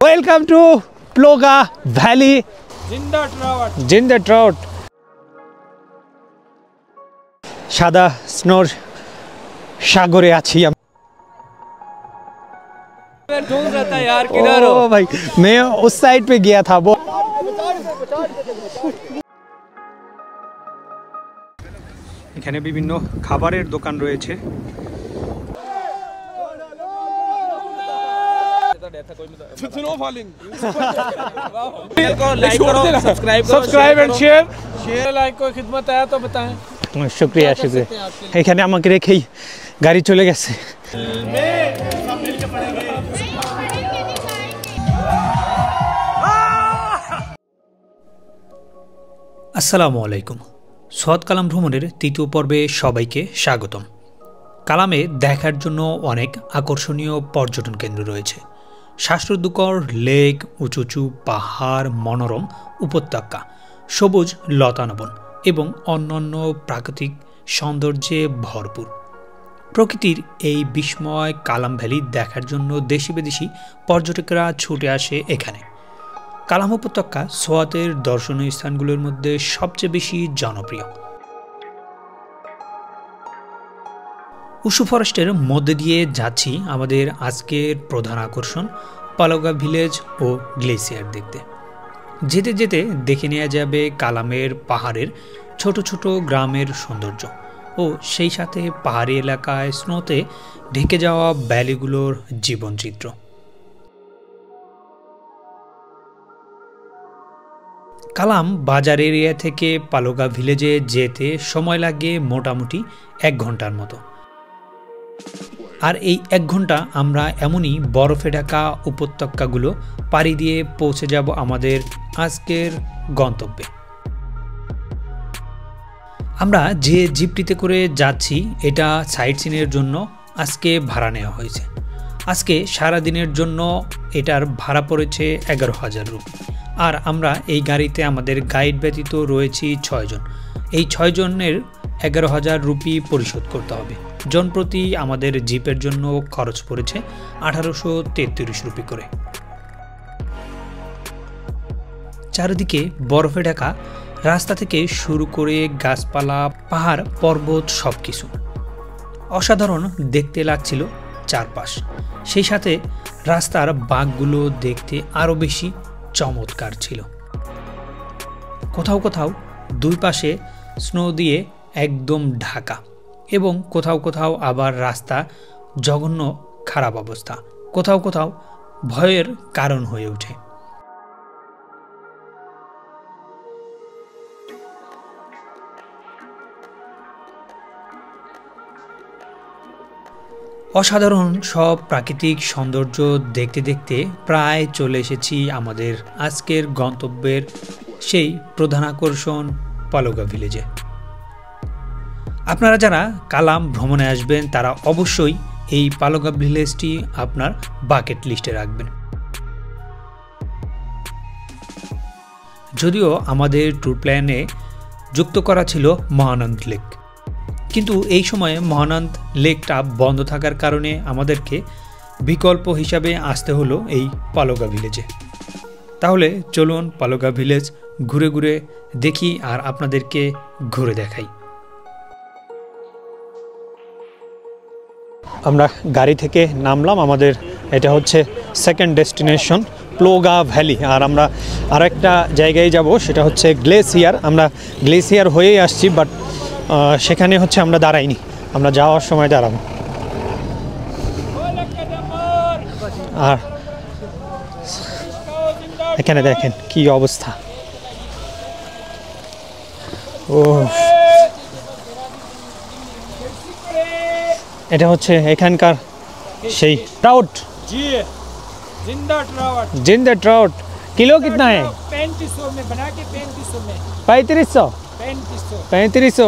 Welcome to Ploga Valley. Jinda Trout. সাদা স্নোর সাগরে আছি আমি। ढूंढ रहा था यार किधर हो भाई मैं उस साइड पे गया था वो। এখানে বিভিন্ন খাবারের দোকান রয়েছে। सब्सक्राइब एंड शेयर लाइक कोई खिदमत आया तो बताएं। শুকরিয়া শুকরিয়া। এখানে আমাকে রেখেই গাড়ি চলে গেছে। আসসালামু আলাইকুম। সৎ কালাম ভ্রমণের তৃতীয় পর্বে সবাইকে স্বাগতম। কালামে দেখার জন্য অনেক আকর্ষণীয় পর্যটন কেন্দ্র রয়েছে। শ্বাসরুদ্ধকর লেক, উঁচু উঁচু পাহাড়, মনোরম উপত্যকা, সবুজ লতানবন এবং অন্যান্য প্রাকৃতিক সৌন্দর্যে ভরপুর। প্রকৃতির এই বিস্ময় কালাম ভ্যালি দেখার জন্য দেশি বিদেশি পর্যটকরা ছুটে আসে এখানে। কালাম উপত্যকা সোয়াতের দর্শনীয় স্থানগুলোর মধ্যে সবচেয়ে বেশি জনপ্রিয়। উশু ফরেস্টের মধ্যে দিয়ে যাচ্ছি আমাদের আজকের প্রধান আকর্ষণ পালোগা ভিলেজ ও গ্লেসিয়ার দেখতে। যেতে যেতে দেখে নেওয়া যাবে কালামের পাহাড়ের ছোট ছোট গ্রামের সৌন্দর্য ও সেই সাথে পাহাড়ি এলাকায় স্নোতে ঢেকে যাওয়া ভ্যালিগুলোর জীবনচিত্র। কালাম বাজার এরিয়া থেকে পালোগা ভিলেজে যেতে সময় লাগে মোটামুটি 1 ঘন্টার মতো। আর এই 1 ঘন্টা আমরা এমনই বরফে ঢাকা উপত্যকাগুলো পাড়ি দিয়ে পৌঁছে যাব আমাদের আজকের গন্তব্যে। আমরা যে জিপটিতে করে যাচ্ছি এটা সাইট সিনের জন্য আজকে ভাড়া নেওয়া হয়েছে। আজকে সারা দিনের জন্য এটার ভাড়া পড়েছে 11,000 রুপি। আর আমরা এই গাড়িতে আমাদের গাইড ব্যতীত রয়েছি 6 জন। এই 6 জনের 11,000 রুপি পরিশোধ করতে হবে। জনপ্রতি আমাদের জিপের জন্য খরচ পড়েছে 1833 রুপি করে। চারিদিকে বরফে ঢাকা রাস্তা থেকে শুরু করে গাছপালা, পাহাড়, পর্বত সবকিছু অসাধারণ দেখতে লাগছিল চারপাশ। সেই সাথে রাস্তার বাঁকগুলো দেখতে আরও বেশি চমৎকার ছিল। কোথাও কোথাও দুই পাশে স্নো দিয়ে একদম ঢাকা এবং কোথাও কোথাও আবার রাস্তা জঘন্য খারাপ অবস্থা, কোথাও কোথাও ভয়ের কারণ হয়ে ওঠে। অসাধারণ সব প্রাকৃতিক সৌন্দর্য দেখতে দেখতে প্রায় চলে এসেছি আমাদের আজকের গন্তব্যের সেই প্রধান আকর্ষণ পালোগা ভিলেজে। আপনারা যারা কালাম ভ্রমণে আসবেন তারা অবশ্যই এই পালোগা ভিলেজটি আপনার বাকেট লিস্টে রাখবেন। যদিও আমাদের ট্যুর প্ল্যানে যুক্ত করা ছিল মহানন্দ লেক, কিন্তু এই সময়ে মহানন্দ লেকটা বন্ধ থাকার কারণে আমাদেরকে বিকল্প হিসাবে আসতে হলো এই পালোগা ভিলেজে। তাহলে চলুন পালোগা ভিলেজ ঘুরে ঘুরে দেখি আর আপনাদেরকে ঘুরে দেখাই। আমরা গাড়ি থেকে নামলাম। আমাদের এটা হচ্ছে সেকেন্ড ডেস্টিনেশন প্লোগা ভ্যালি। আর আমরা আরেকটা জায়গায় যাব, সেটা হচ্ছে গ্লেসিয়ার। আমরা গ্লেসিয়ার হয়েই আসছি, বাট সেখানে হচ্ছে আমরা দাঁড়াইনি, আমরা যাওয়ার সময় দাঁড়াবো। আর এখানে দেখেন কি অবস্থা। ও এটা হচ্ছে এখানকার সেই ट्राउट। जी जिंदा ट्राउट। जिंदा ट्राउट किलो कितना है? 3500 में बना के 3500 में 3500 3500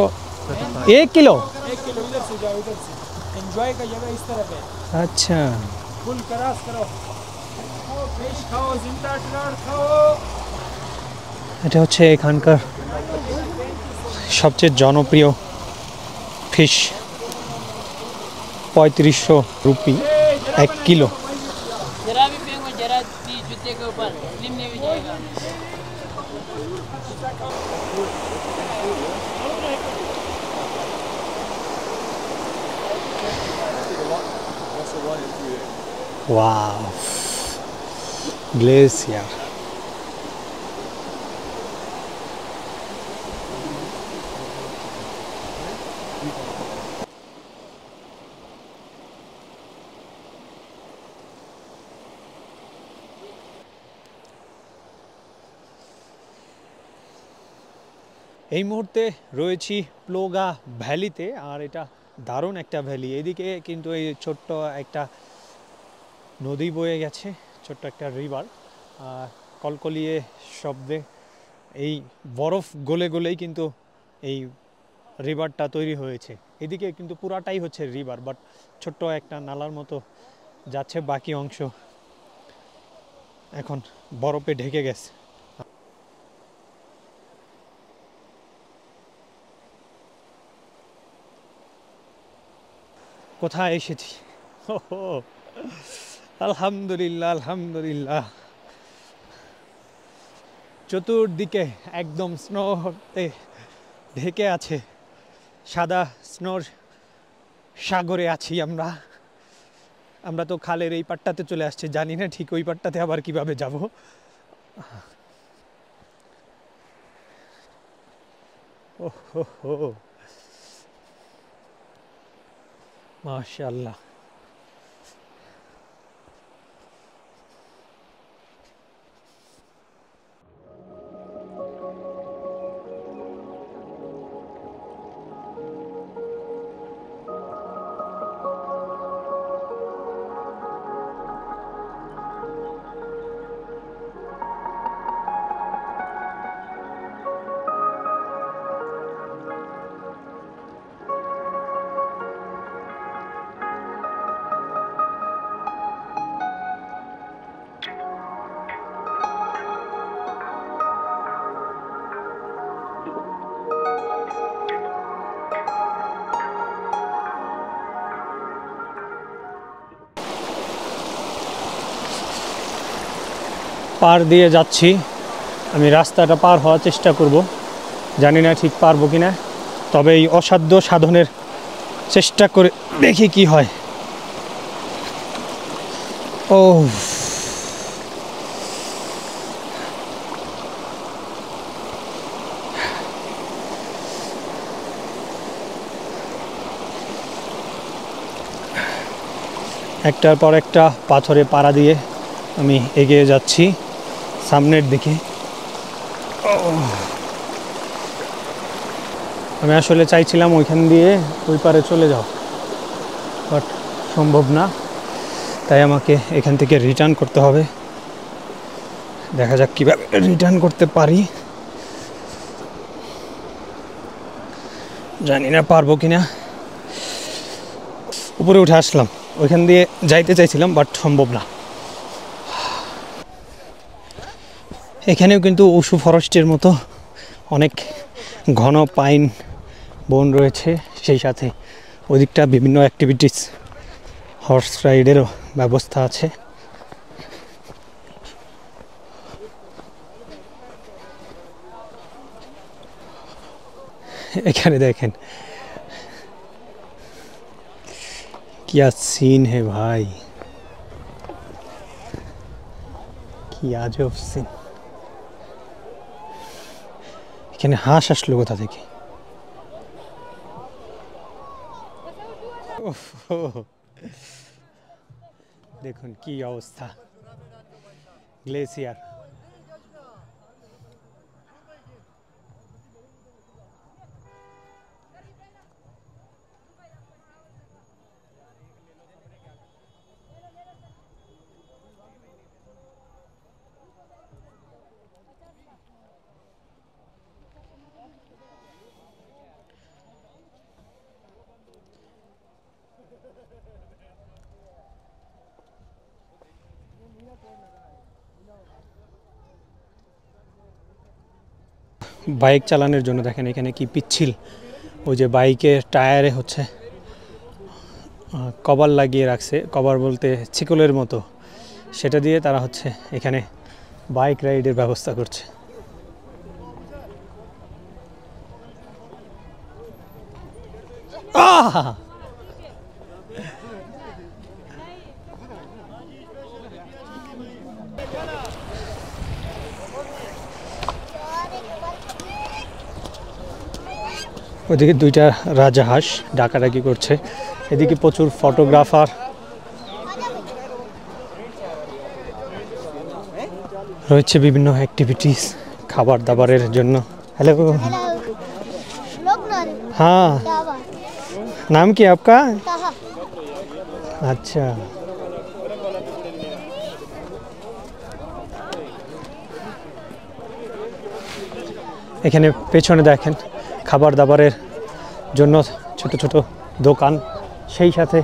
1 किलो। 1 किलो इधर से जाओ, इधर से एंजॉय का जगह इस तरफ है। अच्छा फुल क्रॉस करो, खाओ फिश खाओ, जिंदा ट्राउट खाओ। এটা হচ্ছে এখানকার সবচেয়ে জনপ্রিয় ফিশ। 3500 rupee 1 kilo. जरा भी पेंगो जरा 30 नीचे के ऊपर निम्न भी जाएगा। Wow, glacier. এই মুহূর্তে রয়েছি প্লোগা ভ্যালিতে, আর এটা দারুণ একটা ভ্যালি। এদিকে কিন্তু এই ছোট্ট একটা নদী বয়ে গেছে, ছোট্ট একটা রিভার, আর কলকলিয়ে শব্দে এই বরফ গলে গলেই কিন্তু এই রিভারটা তৈরি হয়েছে। এদিকে কিন্তু পুরাটাই হচ্ছে রিভার, বাট ছোট্ট একটা নালার মতো যাচ্ছে, বাকি অংশ এখন বরফে ঢেকে গেছে। কোথায় এসেছি! আলহামদুলিল্লাহ, আলহামদুলিল্লাহ। চতুর্দিকে একদম স্নোতে ঢেকে আছে, সাদা স্নোর সাগরে আছি আমরা। আমরা তো খালের এই পাটটাতে চলে আসছি, জানি না ঠিক ওই পাটটাতে আবার কিভাবে যাব। ওহো, মাশাআল্লাহ। পার দিয়ে যাচ্ছি আমি, রাস্তাটা পার হওয়ার চেষ্টা করব, জানি না ঠিক পারবো কিনা, তবে এই অসাধ্য সাধনের চেষ্টা করে দেখি কি হয়। ও একটার পর একটা পাথরে পাড়া দিয়ে আমি এগিয়ে যাচ্ছি সামনের দিকে। আমি আসলে চাইছিলাম ওইখান দিয়ে ওই পারে চলে যাও, বাট সম্ভব না, তাই আমাকে এখান থেকে রিটার্ন করতে হবে। দেখা যাক কীভাবে রিটার্ন করতে পারি, জানি না পারবো কিনা। উপরে উঠে আসলাম, ওইখান দিয়ে যাইতে চাইছিলাম, বাট সম্ভব না। এখানেও কিন্তু উশু ফরেস্টের মতো অনেক ঘন পাইন বন রয়েছে, সেই সাথে ওদিকটা বিভিন্ন অ্যাক্টিভিটিস, হর্স রাইডেরও ব্যবস্থা আছে। এখানে দেখেন क्या सीन है भाई, কি আজব সিন। এখানে হাঁস আসলো কোথা থেকে! দেখুন কি অবস্থা, গ্লেসিয়ার। বাইক চালানোর জন্য দেখেন এখানে কি পিচ্ছিল, ওই যে বাইকের টায়ারে হচ্ছে কভার লাগিয়ে রাখছে, কভার বলতে ছিকলের মতো, সেটা দিয়ে তারা হচ্ছে এখানে বাইক রাইডের ব্যবস্থা করছে। ওদিকে দুইটা রাজাহাঁস ডাকাডাকি করছে, এদিকে প্রচুর ফটোগ্রাফার রয়েছে, বিভিন্ন অ্যাক্টিভিটিস খাবার দাবারের জন্য। হ্যালো, हाँ नाम क्या आपका? अच्छा, এখানে পেছনে দেখেন খাবার দাবারের জন্য ছোট ছোট দোকান, সেই সাথে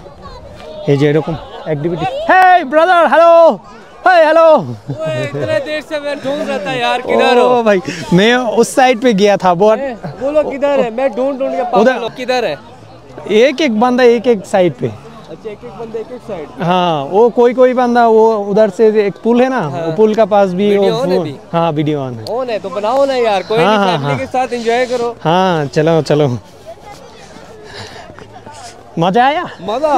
এই যে এরকম activity. Hey brother, hello, hi hello. इतने देर से मैं ढूंढ रहा था यार, किधर हो? भाई मैं उस साइड पे गया था, बहुत बोलो किधर है, मैं ढूंढ के पागल हूं। किधर है? एक एक बंदा एक एक साइड पे। अच्छा, एक एक बंदा एक एक साइड। हाँ, वो कोई बंदा वो उधर से एक पुल है ना, वो पुल का पास भी वीडियो ऑन है भी? हाँ वीडियो ऑन है। ऑन है तो बनाओ ना यार, कोई नहीं, फैमिली के साथ एंजॉय करो। हाँ चलो चलो, मजा आया? मजा।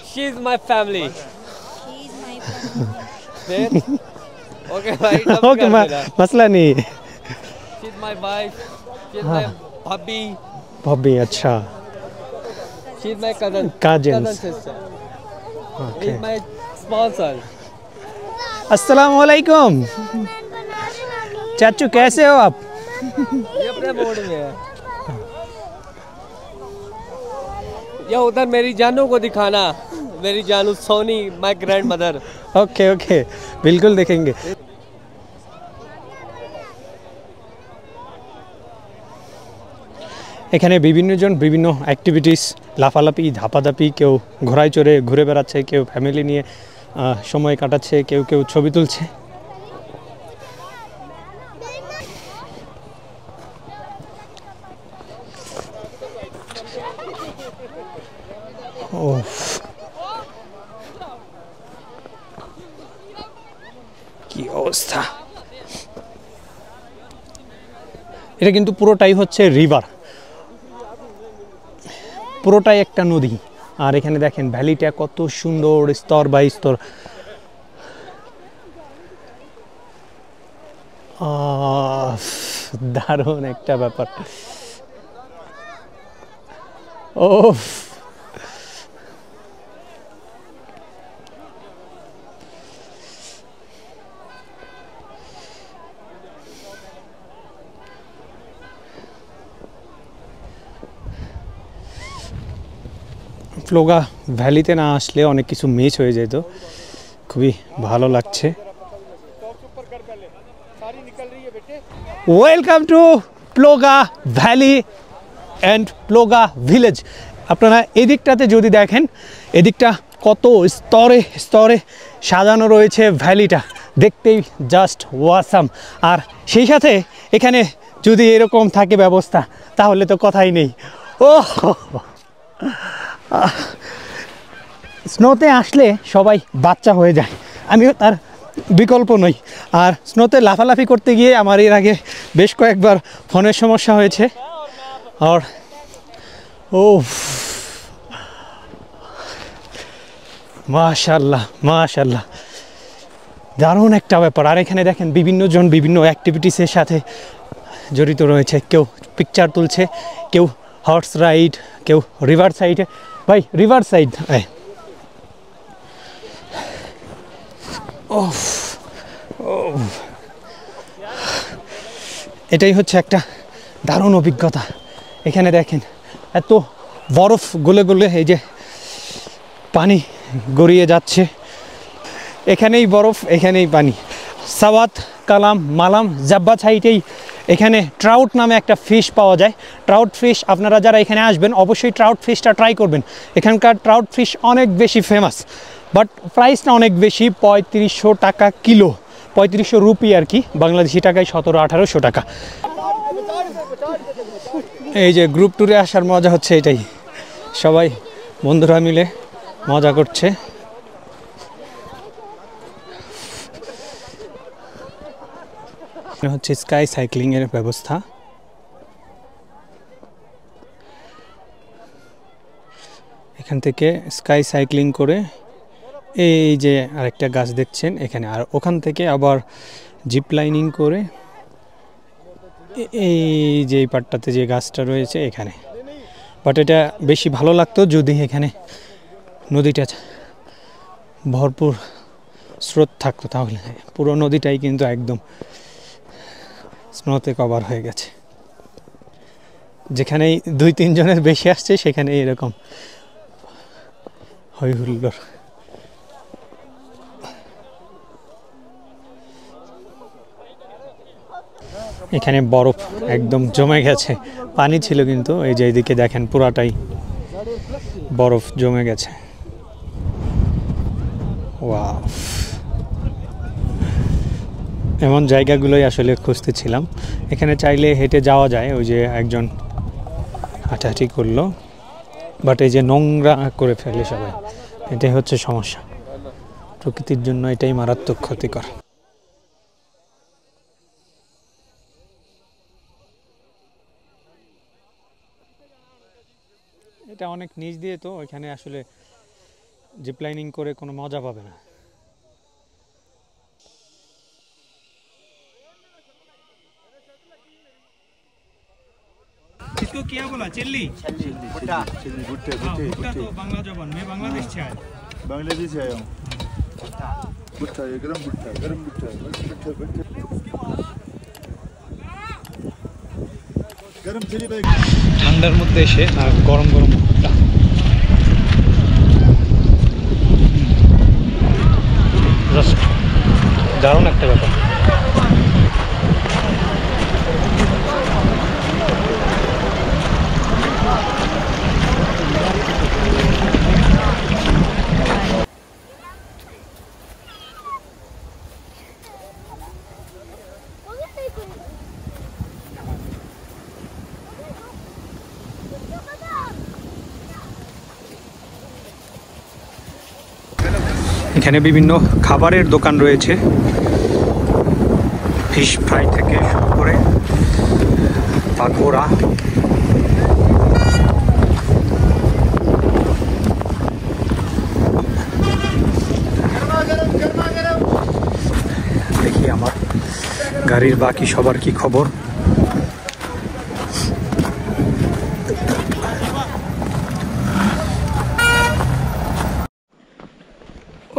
She is my family. Okay भाई, ओके मसला नहीं। She is my wife, she is my भाभी। भाभी, अच्छा। She is my cousin sister. He is my sponsor. अस्सलाम वालेकुम चाचू, कैसे हो आप? ये अपने मोड में है। या उधर मेरी जानू को दिखाना, मेरी जानू Soni, my grandmother. Okay okay, बिल्कुल देखेंगे। এখানে বিভিন্নজন বিভিন্ন অ্যাক্টিভিটিস, লাফালাফি, ধাপাধাপি, কেউ ঘোড়ায় চড়ে ঘুরে বেড়াচ্ছে, কেউ ফ্যামিলি নিয়ে সময় কাটাচ্ছে, কেউ কেউ ছবি তুলছে। ও কি অবস্থা! এটা কিন্তু পুরোটাই হচ্ছে রিভার, পুরোটাই একটা নদী। আর এখানে দেখেন ভ্যালিটা কত সুন্দর, স্তর বাই স্তর। দারুণ একটা ব্যাপার। ও প্লোগা ভ্যালিতে না আসলে অনেক কিছু মিস হয়ে যেত, খুবই ভালো লাগছে। Welcome to Ploga valley and Ploga village. আপনারা এদিকটাতে যদি দেখেন, এদিকটা কত স্তরে স্তরে সাজানো রয়েছে ভ্যালিটা, দেখতেই জাস্ট ওয়াসাম। আর সেই সাথে এখানে যদি এরকম থাকে ব্যবস্থা, তাহলে তো কথাই নেই। ও স্নোতে আসলে সবাই বাচ্চা হয়ে যায়, আমিও তার বিকল্প নই। আর স্নোতে লাফালাফি করতে গিয়ে আমার এর আগে বেশ কয়েকবার ফোনের সমস্যা হয়েছে। আর ও মাশাআল্লাহ মাশাআল্লাহ, দারুণ একটা ব্যাপার। আর এখানে দেখেন বিভিন্নজন বিভিন্ন অ্যাক্টিভিটিসের সাথে জড়িত রয়েছে, কেউ পিকচার তুলছে, কেউ হর্স রাইড, কেউ রিভার সাইডে। ভাই রিভার সাইড, এটাই হচ্ছে একটা দারুণ অভিজ্ঞতা। এখানে দেখেন এত বরফ গলে গলে এই যে পানি গড়িয়ে যাচ্ছে, এখানেই বরফ, এখানেই পানি। সাওয়াত কালাম মালাম জাব্বা সাইটেই এখানে ট্রাউট নামে একটা ফিশ পাওয়া যায়। ট্রাউট ফিশ, আপনারা যারা এখানে আসবেন অবশ্যই ট্রাউট ফিশটা ট্রাই করবেন। এখানকার ট্রাউট ফিশ অনেক বেশি ফেমাস, বাট প্রাইসটা অনেক বেশি, 3500 টাকা কিলো, 3500 রুপি আর কি, বাংলাদেশি টাকায় 1700-1800 টাকা। এই যে গ্রুপ ট্যুরে আসার মজা হচ্ছে এটাই, সবাই বন্ধুরা মিলে মজা করছে। হচ্ছে স্কাই সাইক্লিং এর ব্যবস্থা। এখান থেকে স্কাই সাইক্লিং করে এই যে আরেকটা গাছ দেখছেন এখানে, আর ওখান থেকে আবার জিপ লাইনিং করে এই যে পাটটাতে যে গাছটা রয়েছে এখানে। বাট এটা বেশি ভালো লাগতো যদি এখানে নদীটা ভরপুর স্রোত থাকতো, তাহলে পুরো নদীটাই কিন্তু একদম স্নোতে কভার হয়ে গেছে। যেখানেই 2-3 জনের বেশি আসছে সেখানে এরকম হই হুল্লোড়। এখানে বরফ একদম জমে গেছে, পানি ছিল কিন্তু এই যে এদিকে দেখেন পুরাটাই বরফ জমে গেছে। ওয়াও, এমন জায়গাগুলোই আসলে খুঁজতেছিলাম। এখানে চাইলে হেঁটে যাওয়া যায়, ওই যে একজন হাঁটাহাঁটি করলো, বাট এই যে নোংরা করে ফেলে সবাই, এটাই হচ্ছে সমস্যা। প্রকৃতির জন্য এটাই মারাত্মক ক্ষতিকর। এটা অনেক নিচ দিয়ে, তো এখানে আসলে জিপ লাইনিং করে কোনো মজা পাবে না। इसको क्या बोला? चिल्ली? भुट्टा भुट्टे भुट्टा तो बांग्ला जबान, मैं बांग्लादेश से आया। बांग्लादेश से आया हूँ। भुट्टा ये गरम भुट्टा गरम चिली बैग। ঠান্ডার মধ্যে এসে আর গরম গরম ভুট্টা, জাস্ট দারুণ একটা ব্যাপার। এখানে বিভিন্ন খাবারের দোকান রয়েছে, ফিশ ফ্রাই থেকে শুরু করে পাকোড়া। দেখি আমার গাড়ির বাকি সবার কি খবর।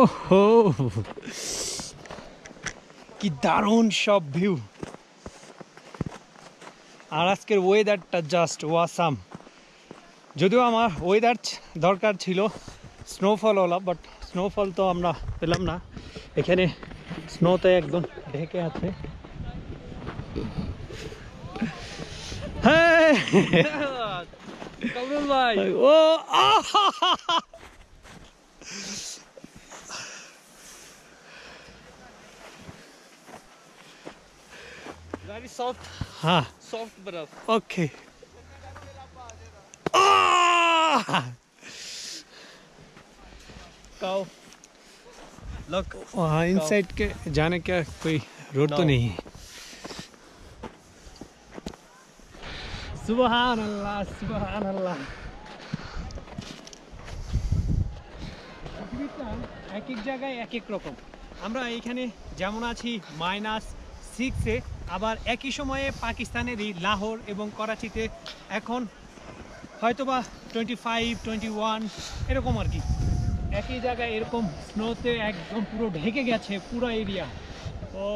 ওহো, কি দারুণ সব ভিউ, আর আজকের ওয়েদারটা জাস্ট ওয়াসাম। যদিও আমার ওয়েদার দরকার ছিল স্নোফল ওলা, বাট স্নোফল তো আমরা পেলাম না। এখানে স্নোতে একদম ঢেকে আছে। হ্যাঁ কামরুল ভাই, ও very soft, हाँ soft बर्फ। ओके। काओ लुक, वहाँ इनसाइड के जाने का कोई रोड तो नहीं है। सुबहान अल्लाह, सुबहान अल्लाह। এক এক জায়গায় এক এক রকম। আমরা এখানে যেমন আছি -6-এ, আবার একই সময়ে পাকিস্তানেরই লাহোর এবং করাচিতে এখন হয়তোবা 25-21 এরকম আর কি। একই জায়গায় এরকম স্নোতে একদম পুরো ঢেকে গেছে পুরো এরিয়া। ও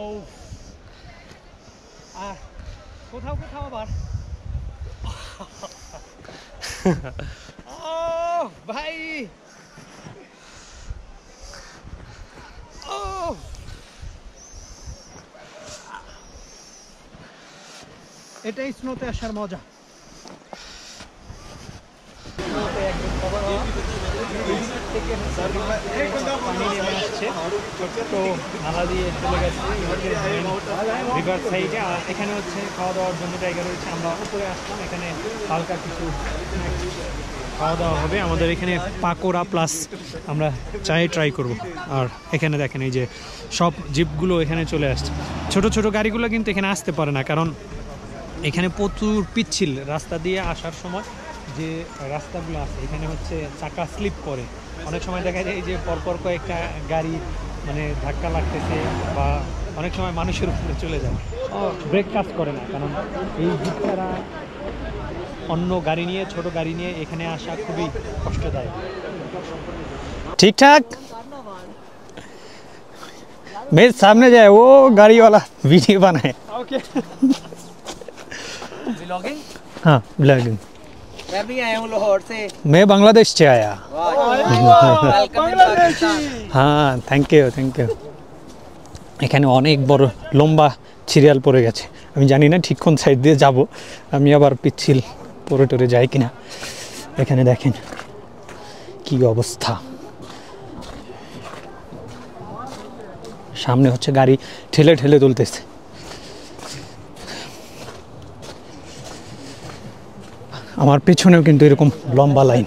আর কোথাও কোথাও আবার ও ভাই, ও এটাই স্নোতে আসার মজা। পানি নেমে আসছে, ছোট্ট নালা দিয়ে চলে গেছে রিভার সাইডে। আর এখানে হচ্ছে খাওয়া দাওয়ার জন্য জায়গা রয়েছে। আমরা উপরে আসলাম, এখানে হালকা কিছু খাওয়া দাওয়া হবে। আমাদের এখানে পাকোড়া প্লাস আমরা চায়ে ট্রাই করব। আর এখানে দেখেন এই যে সব জিপগুলো এখানে চলে আসছে। ছোট ছোট গাড়িগুলো কিন্তু এখানে আসতে পারে না, কারণ এখানে প্রচুর পিচ্ছিল রাস্তা দিয়ে আসার সময় যে রাস্তাগুলো আছে এখানে হচ্ছে চাকা স্লিপ করে, অনেক সময় দেখা যায় এই যে পরপর কয়েকটা গাড়ি মানে ধাক্কা লাগতেছে বা অনেক সময় মানুষের উপরে চলে যায়, ব্রেক কাজ করে না, কারণ এই জিপটারা অন্য গাড়ি নিয়ে ছোট গাড়ি নিয়ে এখানে আসা খুবই কষ্টদায়ক। ঠিকঠাক मेरे सामने जाए वो गाड़ी वाला वीडियो बनाए। Okay vlogging? हाँ ब्लॉगिंग। मैं भी आया हूँ लाहौर से। मैं बांग्लादेश से आया। बांग्लादेशी। हाँ थैंक यू थैंक यू। এখানে অনেক বড় লম্বা সিরিয়াল পড়ে গেছে, আমি জানি না ঠিক কোন সাইড দিয়ে যাব, আমি আবার পিচ্ছিল পরে টরে যাই কিনা। এখানে দেখেন কি অবস্থা, সামনে হচ্ছে গাড়ি ঠেলে ঠেলে তুলতেছে। আমার পেছনেও কিন্তু এরকম লম্বা লাইন।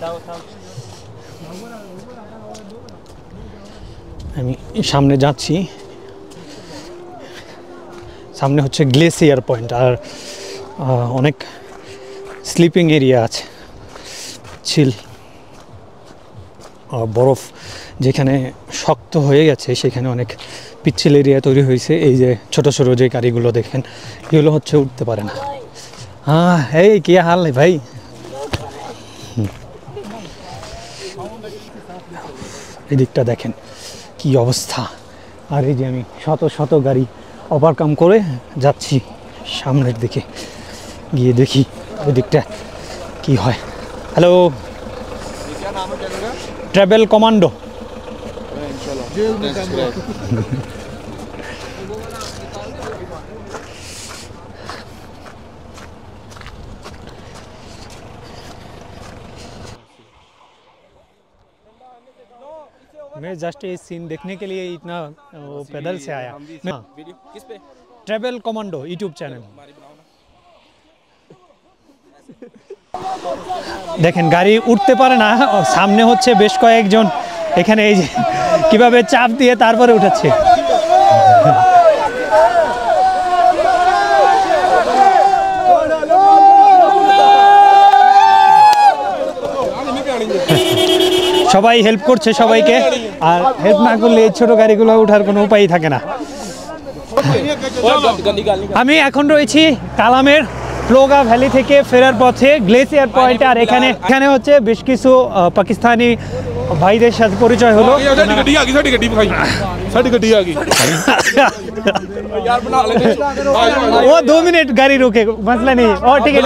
আমি সামনে যাচ্ছি, সামনে হচ্ছে গ্লেসিয়ার পয়েন্ট, আর অনেক স্লিপিং এরিয়া আছে, ছিল বরফ যেখানে শক্ত হয়ে গেছে সেখানে অনেক পিচ্ছিল এরিয়া তৈরি হয়েছে। এই যে ছোট ছোট যে গাড়িগুলো দেখেন এগুলো হচ্ছে উঠতে পারে না। হ্যাঁ এই কি হাল ভাই, এদিকটা দেখেন কি অবস্থা। আর এই যে আমি শত শত গাড়ি ওভারকাম করে যাচ্ছি সামনের দিকে, গিয়ে দেখি ওই দিকটা কি হয়। Hello, travel commando. मैं जस्ट ये सीन देखने के लिए इतना पैदल से आया। किस पे? Travel commando YouTube channel. দেখেন গাড়ি উঠতে পারে না, সামনে হচ্ছে বেশ কয়েকজন এখানে এই যে কিভাবে চাপ দিয়ে তারপরে উঠাচ্ছে। সবাই হেল্প করছে সবাইকে, আর হেল্প না করলে এই ছোট গাড়িগুলো ওঠার কোনো উপায়ই থাকে না। আমি এখন রয়েছি কালামের প্লোগা ভ্যালি থেকে ফেরার পথে গ্লেসিয়ার পয়েন্ট। আর এখানে হচ্ছে বেশ কিছু পাকিস্তানি ভাইদের সাথে পরিচয় হলো। वो 2 मिनट गाड़ी रुके, मसला नहीं। और ठीक है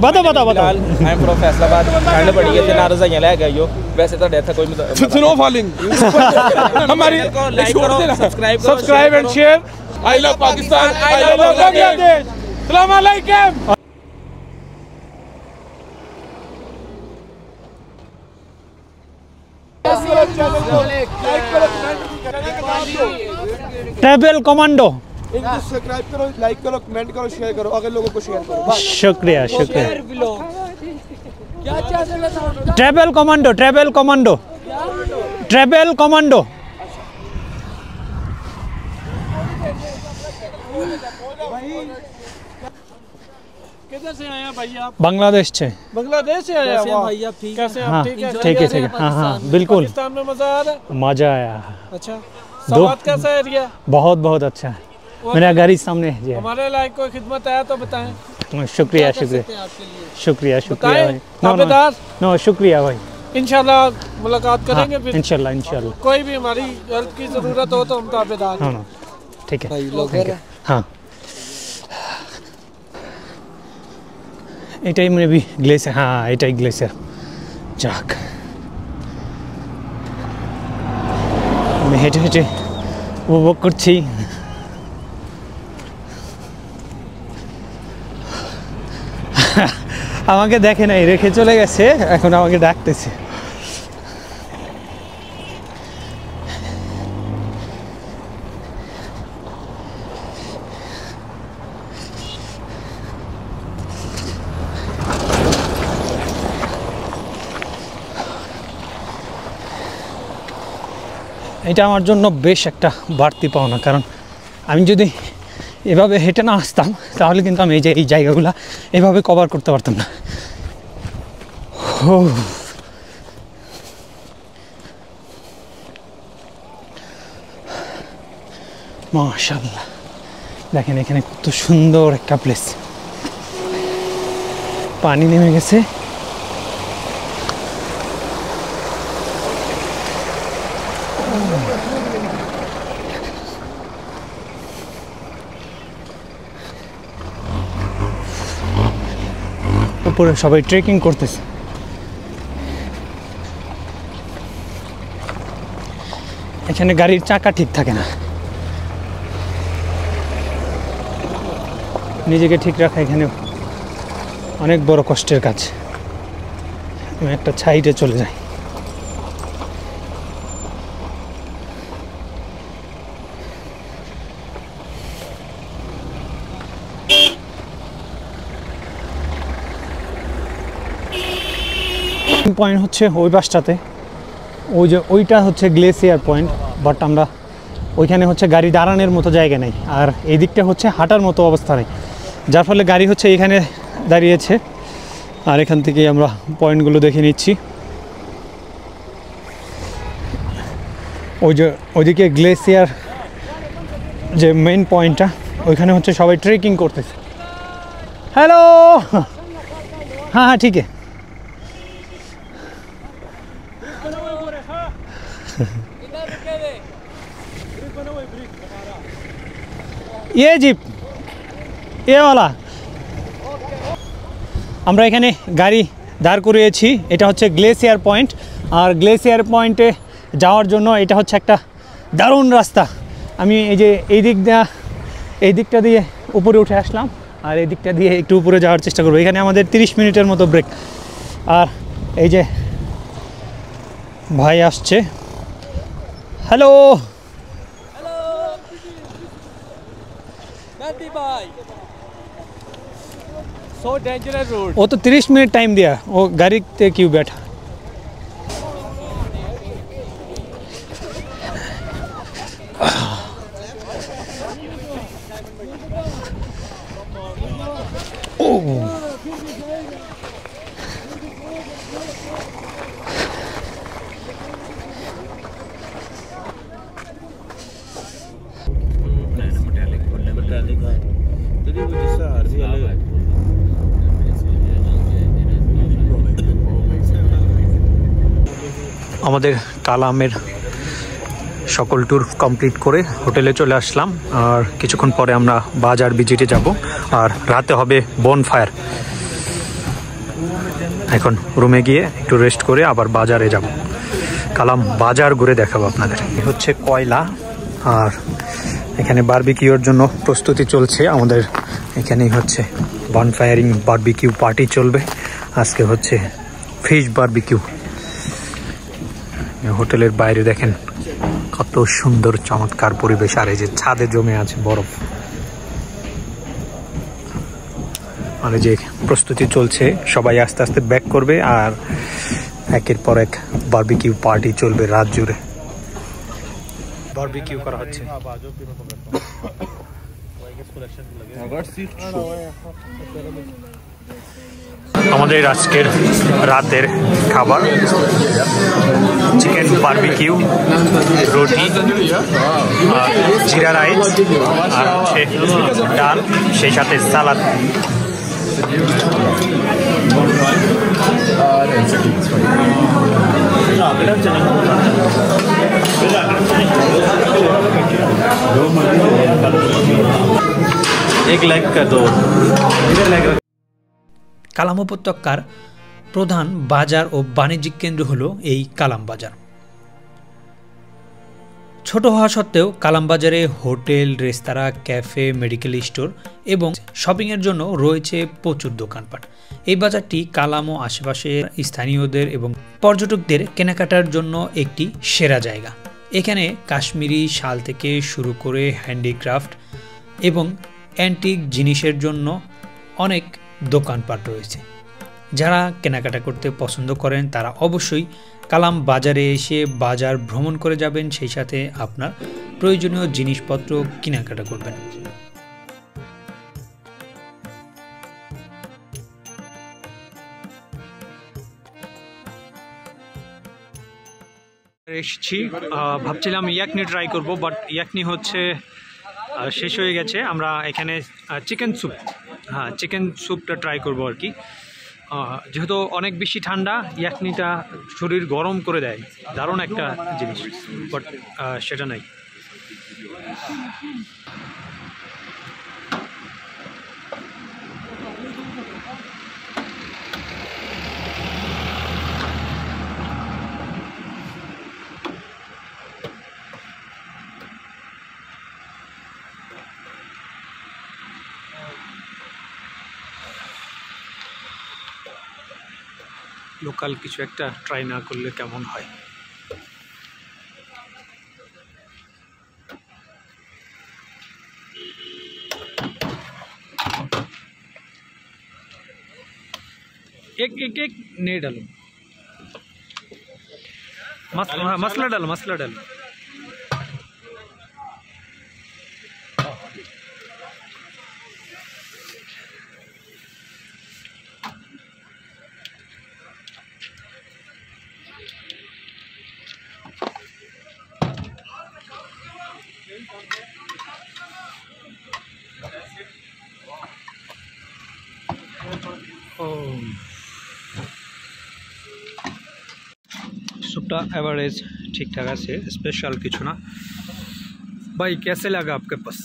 बताओ बताओ बताओ। I am from Faisalabad. ठंड बड़ी है ते नारज़ाइयां ले गए हो, वैसे तो डेथ कोई स्नो फॉलिंग। हमारी लाइक करो, subscribe and share. I love Pakistan, I love Bangladesh. अस्सलाम वालेकुम। Travel commando. सब्सक्राइब करो, लाइक करो, कमेंट करो, शेयर करो, अगर लोगों को शेयर करो। शुक्रिया शुक्रिया। Travel commando, travel commando, travel commando. किधर से आए हैं भाई आप? बांग्लादेश से। बांग्लादेश से आए हैं भाई आप? ठीक कैसे हाँ आप? ठीक है ठीक है ठीक है। हाँ हाँ बिल्कुल, पाकिस्तान में मजा आ रहा है? मजा आया। अच्छा, स्वाद कैसा है एरिया? बहुत बहुत अच्छा है। मेरा गाड़ी सामने है जी। हमारे लायक कोई खिदमत है तो बताएं। शुक्रिया शुक्रिया शुक्रिया शुक्रिया भाई। ताबेदार नो शुक्रिया भाई। इंशाल्लाह मुलाकात करेंगे फिर। इंशाल्लाह इंशाल्लाह। कोई भी हमारी हेल्प की जरूरत हो तो हम ताबेदार हैं। हाँ ठीक है। हाँ এটাই মেবি গ্লেসিয়ার। হ্যাঁ এটাই গ্লেসিয়ার। যাক আমি হেঁটে হেঁটে উপভোগ করছি। আমাকে দেখে নাই, রেখে চলে গেছে, এখন আমাকে ডাকতেছে। এটা আমার জন্য বেশ একটা বাড়তি পাওনা, কারণ আমি যদি এভাবে হেঁটে না আসতাম তাহলে কিন্তু আমি এই জায়গাগুলো এভাবে কভার করতে পারতাম না। মাশাআল্লাহ, দেখেন এখানে কত সুন্দর একটা প্লেস। পানি নেমে গেছে। উপরে সবাই ট্রেকিং করতেছে। এখানে গাড়ির চাকা ঠিক থাকে না, নিজেকে ঠিক রাখা এখানে অনেক বড় কষ্টের কাজ। আমি একটা সাইডে চলে যাই। পয়েন্ট হচ্ছে ওই পাশটাতে, ওই যে ওইটা হচ্ছে গ্লেসিয়ার পয়েন্ট, বাট আমরা ওইখানে হচ্ছে গাড়ি দাঁড়ানোর মতো জায়গা নেই, আর এই দিকটা হচ্ছে হাঁটার মতো অবস্থা নেই, যার ফলে গাড়ি হচ্ছে এখানে দাঁড়িয়েছে। আর এখান থেকে আমরা পয়েন্টগুলো দেখে নিচ্ছি। ওই যে ওইদিকে গ্লেসিয়ার যে মেইন পয়েন্টটা, ওইখানে হচ্ছে সবাই ট্রেকিং করতেছে। হ্যালো, হ্যাঁ হ্যাঁ ঠিক আছে। ये जीप ये वाला আমরা এখানে গাড়ি দাঁড় করিয়েছি। এটা হচ্ছে গ্লেসিয়ার পয়েন্ট, আর গ্লেসিয়ার পয়েন্টে যাওয়ার জন্য এটা হচ্ছে একটা দারুণ রাস্তা। আমি এই দিকটা দিয়ে উপরে উঠে আসলাম, আর এই দিকটা দিয়ে একটু উপরে যাওয়ার চেষ্টা করবো। এখানে আমাদের 30 মিনিটের মতো ব্রেক। আর এই যে ভাই আসছে, হ্যালো So dangerous road. वो तो 30 मिनट टाइम दिया, वो गाड़ी पे क्यों बैठा? আমাদের কালামের সকল ট্যুর কমপ্লিট করে হোটেলে চলে আসলাম, আর কিছুক্ষণ পরে আমরা বাজার ভিজিটে যাব, আর রাতে হবে বনফায়ার। এখন রুমে গিয়ে একটু রেস্ট করে আবার বাজারে যাব। কালাম বাজার ঘুরে দেখাবো আপনাদের। হচ্ছে কয়লা, আর এখানে বারবিকিউর জন্য প্রস্তুতি চলছে আমাদের। এখানেই হচ্ছে বনফায়ারিং বারবিকিউ পার্টি চলবে। আজকে হচ্ছে ফিশ বারবিকিউ। হোটেলের বাইরে দেখেন কত সুন্দর চমৎকার পরিবেশ, আর এই যে ছাদে জমে আছে বরফ। আর এই যে প্রস্তুতি চলছে, সবাই আস্তে আস্তে ব্যাক করবে, আর একের পর এক বারবিকিউ পার্টি চলবে রাত জুড়ে। বারবিকিউ করা হচ্ছে। আমাদের আজকের রাতের খাবার চিকেন বারবিকিউ, রুটি, জিরা রাইস, আর হচ্ছে ডাল, সেই সাথে সালাদ। কালাম উপত্যকার প্রধান বাজার ও বাণিজ্যিক কেন্দ্র হলো এই কালাম বাজার। ছোট হওয়া সত্ত্বেও কালাম বাজারে হোটেল, রেস্তোরাঁ, ক্যাফে, মেডিকেল স্টোর এবং শপিংয়ের জন্য রয়েছে প্রচুর দোকানপাট। এই বাজারটি কালাম ও আশেপাশের স্থানীয়দের এবং পর্যটকদের কেনাকাটার জন্য একটি সেরা জায়গা। এখানে কাশ্মীরি শাল থেকে শুরু করে হ্যান্ডিক্রাফট এবং অ্যান্টিক জিনিসের জন্য অনেক দোকানপাট রয়েছে। যারা কেনাকাটা করতে পছন্দ করেন তারা অবশ্যই কালাম বাজারে এসে বাজার ভ্রমণ করে যাবেন, সেই সাথে আপনার প্রয়োজনীয় জিনিসপত্র কেনাকাটা করবেন। এসেছি, ভাবছিলাম ইয়াকনি ট্রাই করব, বাট ইয়াকনি হচ্ছে শেষ হয়ে গেছে। আমরা এখানে চিকেন স্যুপ, চিকেন স্যুপটা ট্রাই করব আর কি। যেহেতু অনেক বেশি ঠান্ডা, ইয়াকনিটা শরীর গরম করে দেয়, দারুণ একটা জিনিস, বাট সেটা নাই। লোকাল কিছু একটা ট্রাই না করলে কেমন হয়। एक एक एक नहीं डालो, मसला डालो, मसला डालो। सूपटा एवरेज ठीक ठाक है, स्पेशल किछु ना। भाई कैसे लगा आपके पास?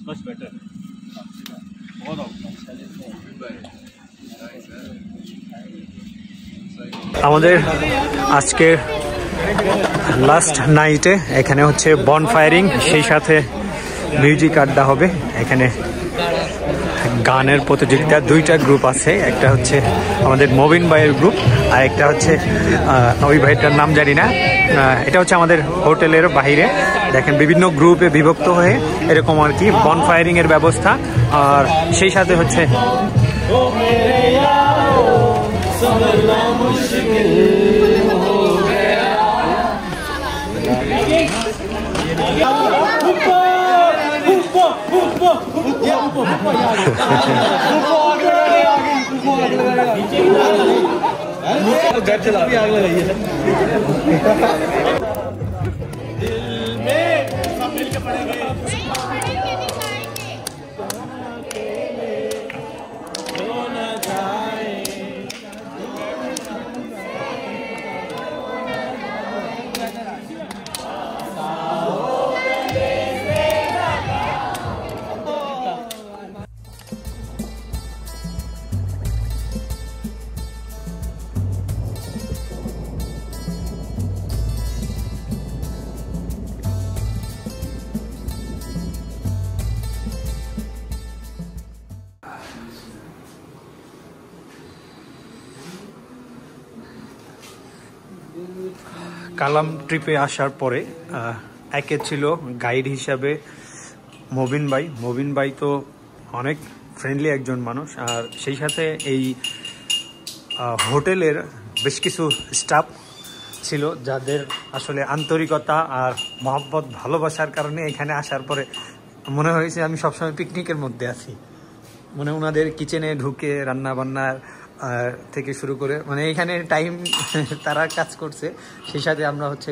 मच बेटर, बहुत আমাদের আজকে লাস্ট নাইটে এখানে হচ্ছে বন ফায়ারিং, সেই সাথে মিউজিক আড্ডা হবে। এখানে গানের প্রতিযোগিতা, দুইটা গ্রুপ আছে, একটা হচ্ছে আমাদের মবিন ভাইয়ের গ্রুপ, আর একটা হচ্ছে ওই ভাইটার নাম জানি না। এটা হচ্ছে আমাদের হোটেলের বাইরে, দেখেন বিভিন্ন গ্রুপে বিভক্ত হয়ে এরকম আর কি বন ফায়ারিং এর ব্যবস্থা। আর সেই সাথে হচ্ছে কালাম ট্রিপে আসার পরে একে ছিল গাইড হিসাবে মবিন ভাই। মবিন ভাই তো অনেক ফ্রেন্ডলি একজন মানুষ, আর সেই সাথে এই হোটেলের বেশ কিছু স্টাফ ছিল যাদের আসলে আন্তরিকতা আর মহব্বত ভালোবাসার কারণে এখানে আসার পরে মনে হয়েছে আমি সবসময় পিকনিকের মধ্যে আছি। মানে ওনাদের কিচেনে ঢুকে রান্না বান্নার থেকে শুরু করে মানে এখানে টাইম তারা কাজ করছে, সেই সাথে আমরা হচ্ছে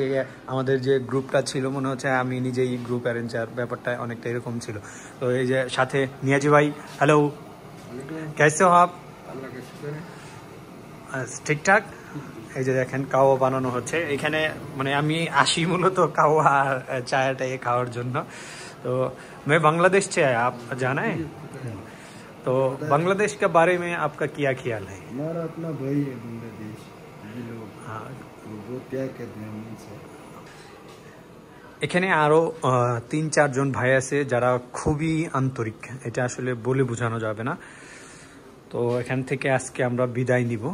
আমাদের যে গ্রুপটা ছিল মনে হচ্ছে আমি নিজেই গ্রুপ অ্যারেঞ্জার, ব্যাপারটা অনেকটা এরকম ছিল। তো এই যে সাথে নিয়াজি ভাই, হ্যালো, কেসে হো আপ? ঠিকঠাক। এই যে দেখেন কাওয়া বানানো হচ্ছে এখানে, মানে আমি আসি মূলত কাওয়া আর চায়টাই খাওয়ার জন্য। তো मैं बांग्लादेश से आया, आप जाना है? तो बांग्लादेश के बारे में आपका क्या ख्याल है? हमारा अपना भाई है बांग्लादेश, लोग हाँ वो त्याग करते हैं उनसे। এখানে আরো ৩-৪ জন ভাই আছে যারা খুবই আন্তরিক, এটা আসলে বলে বোঝানো যাবে না। তো এখান থেকে আজকে আমরা বিদায় নিব,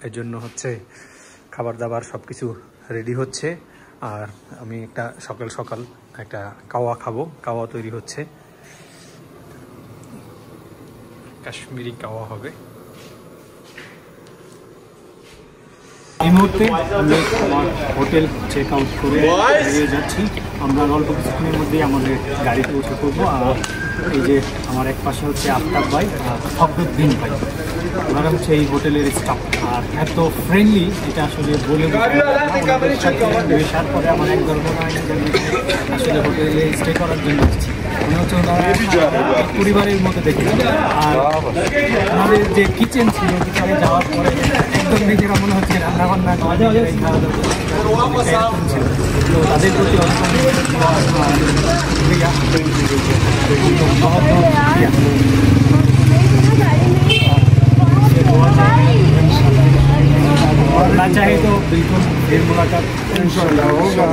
এর জন্য হচ্ছে খাবার দাবার সবকিছু রেডি হচ্ছে। আর আমি একটা সকাল সকাল একটা কাওয়া খাবো, কাওয়া তৈরি হচ্ছে, কাশ্মীরি কাওয়া হবে। এই মুহূর্তে আমি আমার হোটেল চেক আউট করে বেরিয়ে যাচ্ছি। আমরা অল্প কিছুক্ষণের মধ্যেই আমাদের গাড়িতে উঠে পড়বো। আর এই যে আমার এক পাশে হচ্ছে আফতাব ভাই আর ফখরুদ্দিন ভাই, ওনারা হচ্ছে এই হোটেলের স্টাফ। আর এত ফ্রেন্ডলি এটা আসলে বলে আসার পরে আমার এক ধরনের আসলে হোটেলে স্টে করার জন্য আসছি। মনে হচ্ছে ওনারা পরিবারের মতো দেখি। আর আমাদের যে কিচেন ছিল, কিচেনে যাওয়ার পরে একদম নিজেরা মনে হচ্ছে রান্নাবান্না ছিল। তো তাদের প্রতি ना चाहे तो बिल्कुल फिर मुलाकात इंशाल्लाह होगा।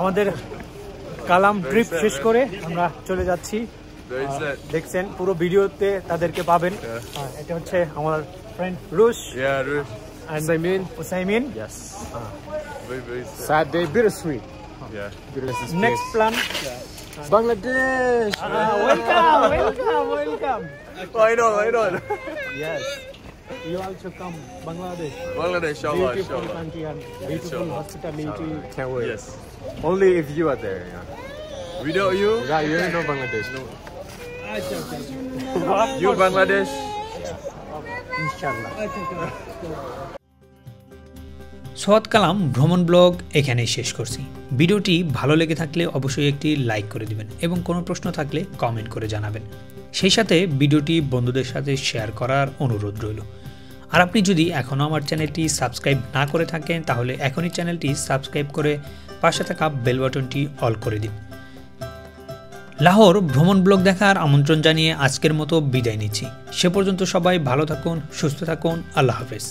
আমাদের কালাম ট্রিপ শেষ করে আমরা চলে যাচ্ছি। দেখছেন পুরো ভিডিওতে তাদেরকে পাবেন। এটা হচ্ছে আমার ফ্রেন্ড রুশ and Usaimin. Yes. Very sad day, bittersweet. Yeah. Next plan, Bangladesh. Welcome. Why not? Yes. You also come Bangladesh. Bangladesh, inshallah. Beautiful country and beautiful hospitality. Can't wait. Yes. Only if you are there. Yeah. Without you, Yeah, you know Bangladesh. No. you Bangladesh. Inshallah. সোয়াদ কালাম ভ্রমণ blog এখানেই শেষ করছি। ভিডিওটি ভালো লেগে থাকলে অবশ্যই একটি লাইক করে দিবেন এবং কোনো প্রশ্ন থাকলে কমেন্ট করে জানাবেন। সেই সাথে ভিডিওটি বন্ধুদের সাথে শেয়ার করার অনুরোধ রইল। আর আপনি যদি এখনও আমার চ্যানেলটি সাবস্ক্রাইব না করে থাকেন তাহলে এখনই চ্যানেলটি সাবস্ক্রাইব করে পাশে থাকা বেল বাটনটি অল করে দিন। লাহোর ভ্রমণ ব্লগ দেখার আমন্ত্রণ জানিয়ে আজকের মতো বিদায় নিচ্ছি। সে পর্যন্ত সবাই ভালো থাকুন, সুস্থ থাকুন। আল্লাহ হাফেজ।